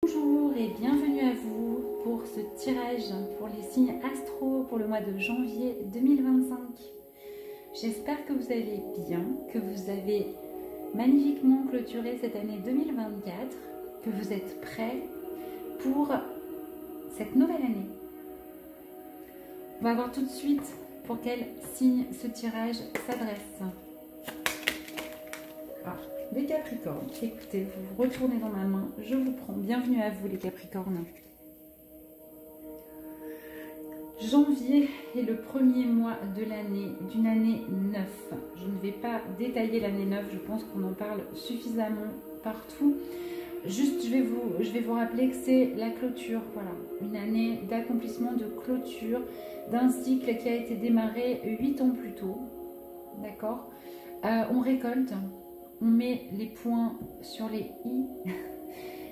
Bonjour et bienvenue à vous pour ce tirage pour les signes astro pour le mois de janvier 2025. J'espère que vous allez bien, que vous avez magnifiquement clôturé cette année 2024, que vous êtes prêts pour cette nouvelle année. On va voir tout de suite pour quel signe ce tirage s'adresse. Les Capricornes, écoutez, vous retournez dans ma main, je vous prends. Bienvenue à vous les Capricornes. Janvier est le premier mois de l'année, d'une année 9. Je ne vais pas détailler l'année 9, je pense qu'on en parle suffisamment partout. Juste, je vais vous rappeler que c'est la clôture, voilà. Une année d'accomplissement, de clôture d'un cycle qui a été démarré 8 ans plus tôt. D'accord. On récolte. On met les points sur les i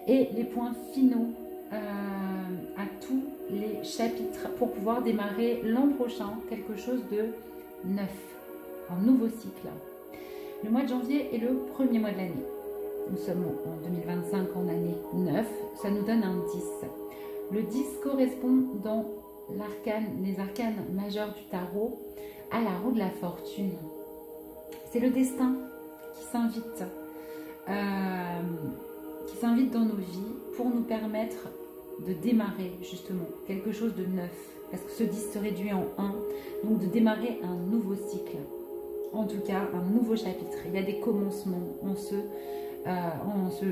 et les points finaux à tous les chapitres pour pouvoir démarrer l'an prochain quelque chose de neuf, un nouveau cycle. Le mois de janvier est le premier mois de l'année. Nous sommes en 2025 en année 9, ça nous donne un 10. Le 10 correspond dans les arcanes majeurs du tarot à la roue de la fortune. C'est le destin qui s'invite dans nos vies pour nous permettre de démarrer justement quelque chose de neuf, parce que ce 10 se réduit en 1, donc de démarrer un nouveau cycle, en tout cas un nouveau chapitre. Il y a des commencements en ce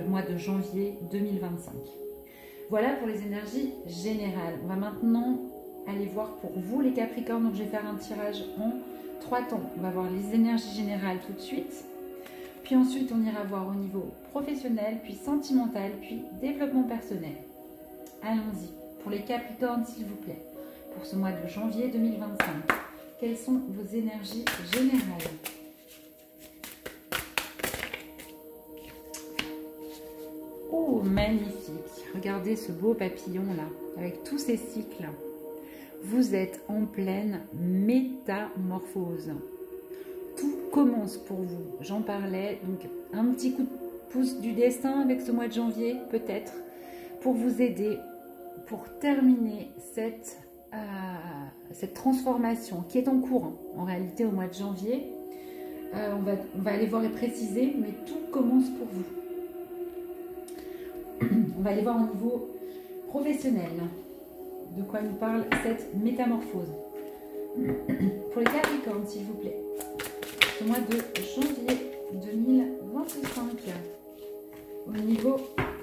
mois de janvier 2025. Voilà pour les énergies générales. On va maintenant aller voir pour vous les Capricornes, donc je vais faire un tirage en 3 temps. On va voir les énergies générales tout de suite. Puis ensuite, on ira voir au niveau professionnel, puis sentimental, puis développement personnel. Allons-y. Pour les Capricornes, s'il vous plaît, pour ce mois de janvier 2025, quelles sont vos énergies générales? Oh, magnifique. Regardez ce beau papillon-là, avec tous ces cycles. Vous êtes en pleine métamorphose. Tout commence pour vous, j'en parlais, donc un petit coup de pouce du destin avec ce mois de janvier peut-être pour vous aider, pour terminer cette transformation qui est en cours en réalité au mois de janvier. On va aller voir et préciser, mais tout commence pour vous. On va aller voir au niveau professionnel de quoi nous parle cette métamorphose. Pour les Capricornes, s'il vous plaît. Ce mois de janvier 2025 au niveau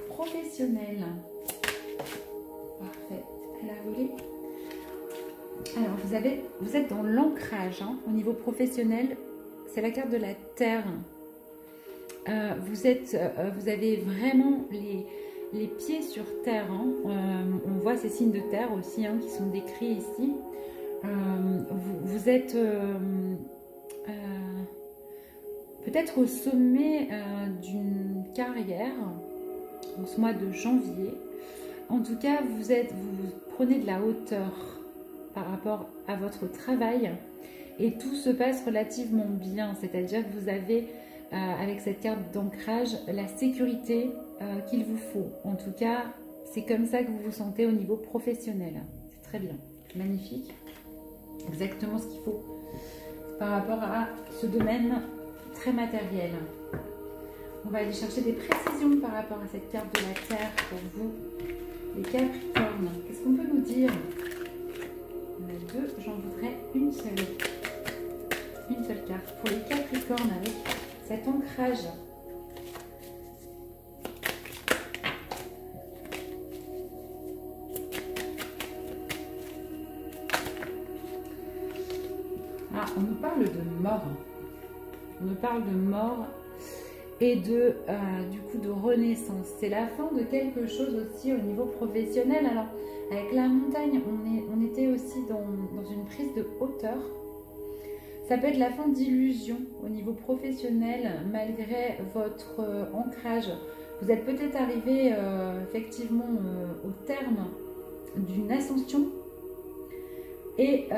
professionnel. Parfait, elle a volé. Alors vous êtes dans l'ancrage au niveau professionnel, c'est la carte de la terre. Vous avez vraiment les pieds sur terre. On voit ces signes de terre aussi qui sont décrits ici. Vous êtes peut-être au sommet d'une carrière en ce mois de janvier. En tout cas, vous prenez de la hauteur par rapport à votre travail et tout se passe relativement bien. C'est-à-dire que vous avez, avec cette carte d'ancrage, la sécurité qu'il vous faut. En tout cas, c'est comme ça que vous vous sentez au niveau professionnel. C'est très bien, magnifique. Exactement ce qu'il faut par rapport à ce domaine très matériel. On va aller chercher des précisions par rapport à cette carte de la Terre pour vous, les Capricornes. Qu'est-ce qu'on peut nous dire? On a deux, j'en voudrais une seule. Une seule carte pour les Capricornes avec cet ancrage. On nous parle de mort. On nous parle de mort et du coup de renaissance. C'est la fin de quelque chose aussi au niveau professionnel. Alors avec la montagne, on était aussi dans une prise de hauteur. Ça peut être la fin d'illusion au niveau professionnel malgré votre ancrage. Vous êtes peut-être arrivé effectivement au terme d'une ascension et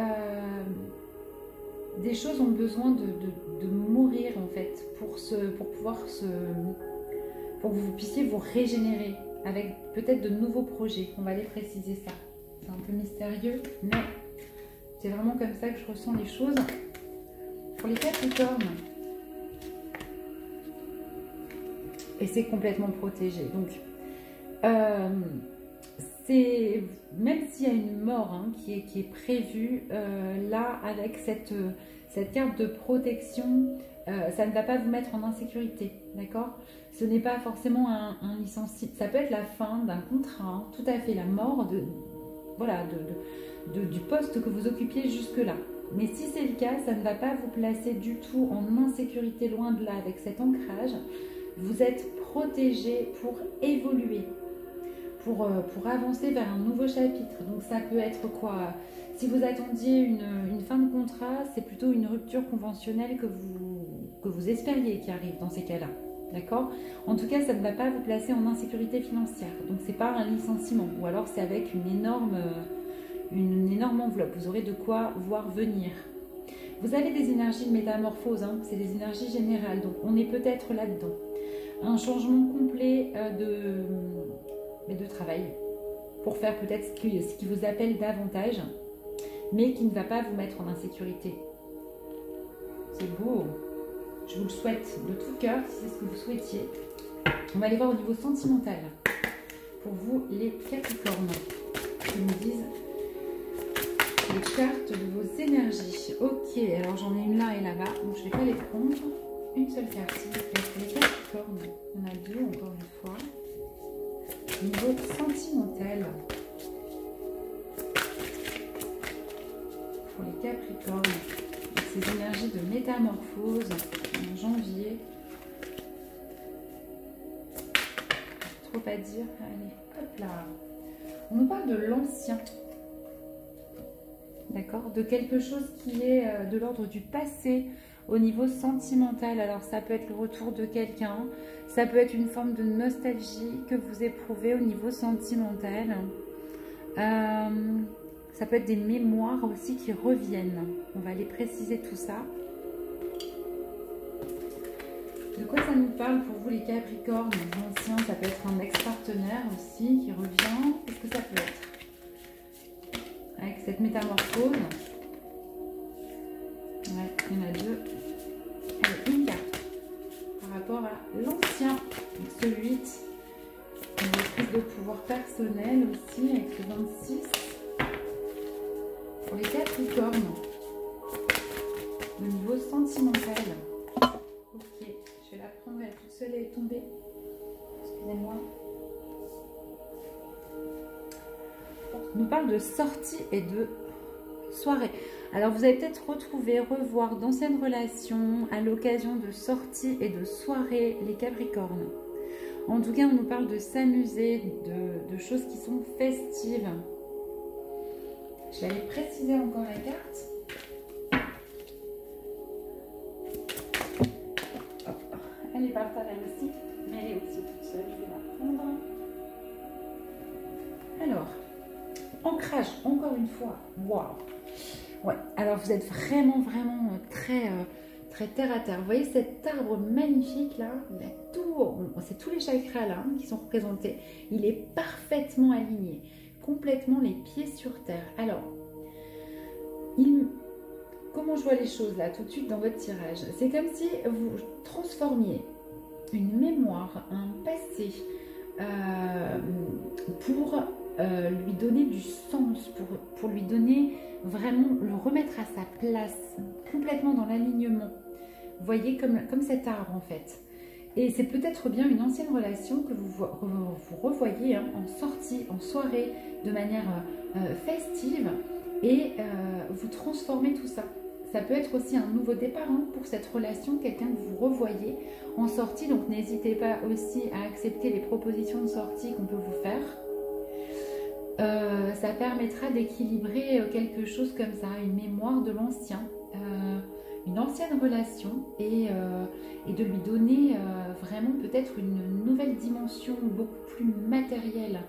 des choses ont besoin de mourir en fait pour que vous puissiez vous régénérer. avec peut-être de nouveaux projets. On va aller préciser ça. C'est un peu mystérieux, mais c'est vraiment comme ça que je ressens les choses. Pour les Capricornes, et c'est complètement protégé. Donc, c'est même s'il y a une mort hein, qui est prévue, là, avec cette carte de protection, ça ne va pas vous mettre en insécurité, d'accord? Ce n'est pas forcément un licenciement. Ça peut être la fin d'un contrat, hein, tout à fait, la mort voilà, du poste que vous occupiez jusque-là. Mais si c'est le cas, ça ne va pas vous placer du tout en insécurité, loin de là, avec cet ancrage. Vous êtes protégé pour évoluer, pour avancer vers un nouveau chapitre. Donc ça peut être quoi? Si vous attendiez une fin de contrat, c'est plutôt une rupture conventionnelle que vous espériez qui arrive dans ces cas-là. D'accord? En tout cas, ça ne va pas vous placer en insécurité financière. Donc c'est pas un licenciement. Ou alors c'est avec une énorme enveloppe. Vous aurez de quoi voir venir. Vous avez des énergies de métamorphose, hein, c'est des énergies générales, donc on est peut-être là-dedans. Un changement complet de travail pour faire peut-être ce qui vous appelle davantage, mais qui ne va pas vous mettre en insécurité. C'est beau, je vous le souhaite de tout cœur si c'est ce que vous souhaitiez. On va aller voir au niveau sentimental. Pour vous, les Capricornes, qui nous disent les cartes de vos énergies. Ok, alors j'en ai une là et là-bas, donc je ne vais pas les prendre. Une seule carte, s'il vous plaît, pour les Capricornes. Il y en a deux, encore une fois. Niveau sentimental. Pour les Capricornes, avec ces énergies de métamorphose en janvier. Trop à dire. Allez, hop là. On nous parle de l'ancien. D'accord, de quelque chose qui est de l'ordre du passé au niveau sentimental. Alors ça peut être le retour de quelqu'un, ça peut être une forme de nostalgie que vous éprouvez au niveau sentimental. Ça peut être des mémoires aussi qui reviennent. On va aller préciser tout ça. De quoi ça nous parle pour vous les Capricornes? L'ancien, ça peut être un ex-partenaire aussi qui revient. Qu'est-ce que ça peut être? Avec cette métamorphose. Ouais, il y en a deux. Allez, une carte par rapport à l'ancien. Donc ce 8. Une prise de pouvoir personnel aussi avec ce 26. Pour les Capricornes. Au niveau sentimental. Ok, je vais la prendre, elle est toute seule, elle est tombée. Excusez-moi. On nous parle de sortie et de soirée. Alors vous allez peut-être revoir d'anciennes relations à l'occasion de sorties et de soirées, les Capricornes. En tout cas, on nous parle de s'amuser, de choses qui sont festives. Je vais aller préciser encore la carte. Hop. Elle est par terre elle aussi, mais elle est aussi toute seule. Je vais la prendre. Alors. Ancrage, encore une fois, waouh! Ouais, alors vous êtes vraiment très terre à terre. Vous voyez cet arbre magnifique là, il a tout, c'est tous les chakras là qui sont représentés. Il est parfaitement aligné, complètement les pieds sur terre. Alors, comment je vois les choses là tout de suite dans votre tirage? C'est comme si vous transformiez une mémoire, un passé pour lui donner du sens, pour lui donner vraiment, le remettre à sa place, complètement dans l'alignement. Vous voyez, comme cet arbre en fait. Et c'est peut-être bien une ancienne relation que vous revoyez hein, en sortie, en soirée, de manière festive, et vous transformez tout ça. Ça peut être aussi un nouveau départ hein, pour cette relation, quelqu'un que vous revoyez en sortie. Donc n'hésitez pas aussi à accepter les propositions de sortie qu'on peut vous faire. Ça permettra d'équilibrer quelque chose comme ça, une mémoire de l'ancien, une ancienne relation, et de lui donner vraiment peut-être une nouvelle dimension beaucoup plus matérielle.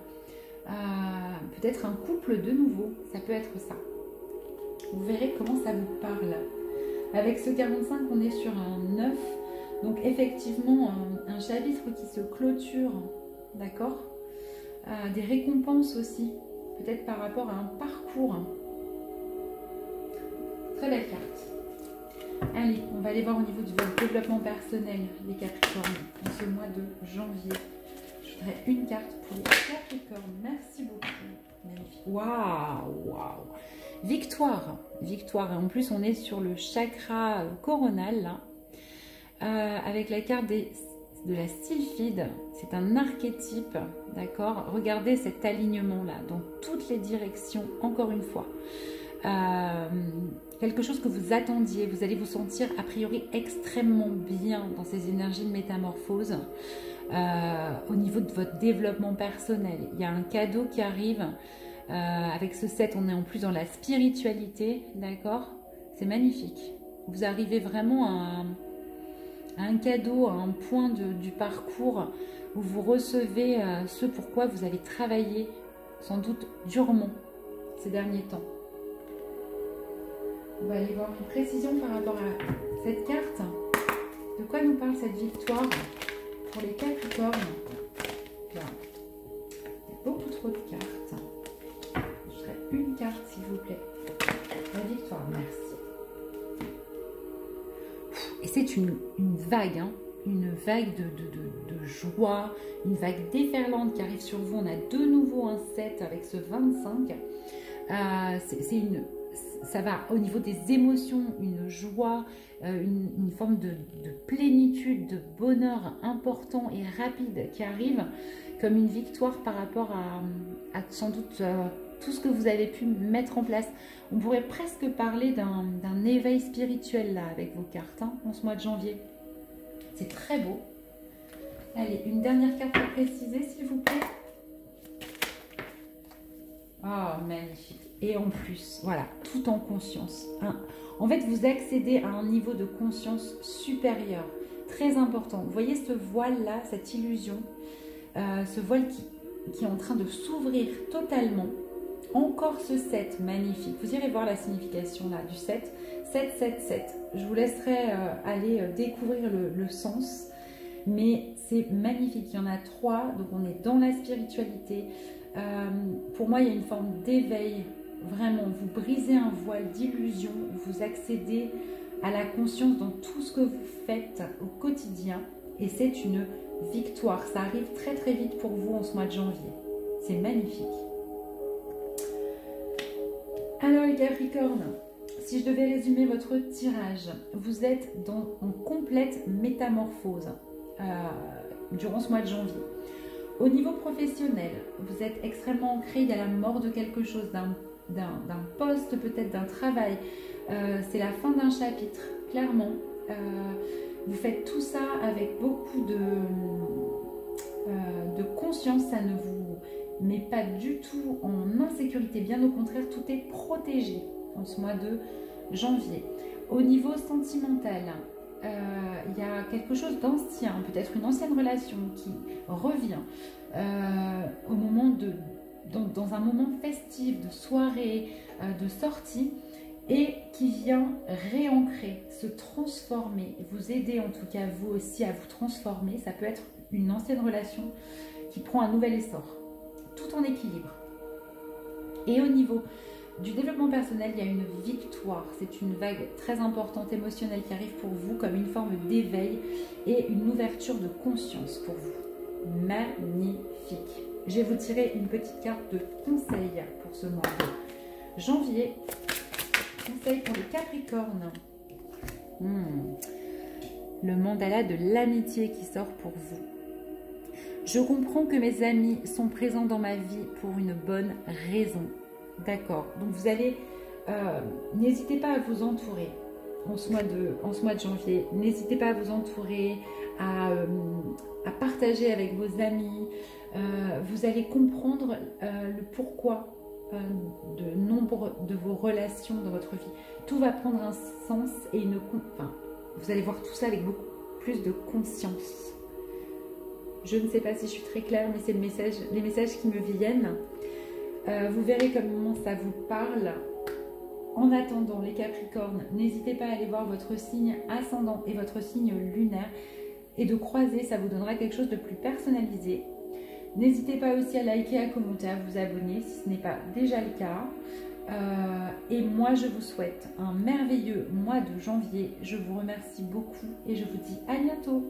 Peut-être un couple de nouveau, ça peut être ça. Vous verrez comment ça vous parle. Avec ce 45, on est sur un 9. Donc effectivement, un chapitre qui se clôture, d'accord? des récompenses aussi, peut-être par rapport à un parcours. Très belle carte. Allez, on va aller voir au niveau de votre développement personnel, les Capricornes, en ce mois de janvier. Je voudrais une carte pour les Capricornes. Merci beaucoup. Magnifique. Waouh, waouh. Victoire. Victoire. Et en plus, on est sur le chakra coronal, là, avec la carte de la sylphide. C'est un archétype, d'accord? Regardez cet alignement-là, dans toutes les directions, encore une fois. Quelque chose que vous attendiez, vous allez vous sentir a priori extrêmement bien dans ces énergies de métamorphose au niveau de votre développement personnel. Il y a un cadeau qui arrive avec ce 7, on est en plus dans la spiritualité, d'accord? C'est magnifique. Vous arrivez vraiment à un cadeau, à un point du parcours où vous recevez ce pourquoi vous avez travaillé sans doute durement ces derniers temps. On va aller voir une précision par rapport à cette carte. De quoi nous parle cette victoire pour les Capricornes? Bien. Il y a beaucoup trop de cartes. Je ferai une carte s'il vous plaît. La victoire, merci. Et c'est une vague, hein, une vague de joie, une vague déferlante qui arrive sur vous. On a de nouveau un 7 avec ce 25. Ça va au niveau des émotions, une joie, une forme de plénitude, de bonheur important et rapide qui arrive comme une victoire par rapport à sans doute tout ce que vous avez pu mettre en place. On pourrait presque parler d'un éveil spirituel là avec vos cartes hein, en ce mois de janvier. C'est très beau. Allez, une dernière carte à préciser s'il vous plaît. Oh, magnifique. Et en plus, voilà, tout en conscience. Hein. En fait, vous accédez à un niveau de conscience supérieur, très important. Vous voyez ce voile-là, cette illusion, ce voile qui est en train de s'ouvrir totalement. Encore ce 7, magnifique. Vous irez voir la signification là du 7. 7, 7, 7. Je vous laisserai aller découvrir le sens. Mais c'est magnifique. Il y en a 3, donc on est dans la spiritualité. Pour moi, il y a une forme d'éveil. Vraiment, vous brisez un voile d'illusion, vous accédez à la conscience dans tout ce que vous faites au quotidien et c'est une victoire. Ça arrive très très vite pour vous en ce mois de janvier. C'est magnifique. Alors les Capricornes, si je devais résumer votre tirage, vous êtes en complète métamorphose durant ce mois de janvier. Au niveau professionnel, vous êtes extrêmement ancré, il y a la mort de quelque chose, d'un poste, peut-être d'un travail. C'est la fin d'un chapitre, clairement. Vous faites tout ça avec beaucoup de conscience, ça ne vous met pas du tout en insécurité, bien au contraire, tout est protégé en ce mois de janvier. Au niveau sentimental, il y a quelque chose d'ancien, peut-être une ancienne relation qui revient au moment dans un moment festif, de soirée, de sortie, et qui vient réancrer, se transformer, vous aider en tout cas vous aussi à vous transformer. Ça peut être une ancienne relation qui prend un nouvel essor, tout en équilibre. Et au niveau du développement personnel, il y a une victoire. C'est une vague très importante émotionnelle qui arrive pour vous comme une forme d'éveil et une ouverture de conscience pour vous. Magnifique. Je vais vous tirer une petite carte de conseil pour ce mois de janvier. Conseil pour les Capricornes. Le mandala de l'amitié qui sort pour vous. Je comprends que mes amis sont présents dans ma vie pour une bonne raison. D'accord. Donc vous allez, n'hésitez pas à vous entourer en ce mois de janvier. N'hésitez pas à vous entourer, à partager avec vos amis. Vous allez comprendre le pourquoi de nombre de vos relations dans votre vie. Tout va prendre un sens et vous allez voir tout ça avec beaucoup plus de conscience. Je ne sais pas si je suis très claire, mais c'est les messages qui me viennent. Vous verrez comment ça vous parle. En attendant, les Capricornes, n'hésitez pas à aller voir votre signe ascendant et votre signe lunaire et de croiser, ça vous donnera quelque chose de plus personnalisé. N'hésitez pas aussi à liker, à commenter, à vous abonner si ce n'est pas déjà le cas. Et moi, je vous souhaite un merveilleux mois de janvier. Je vous remercie beaucoup et je vous dis à bientôt.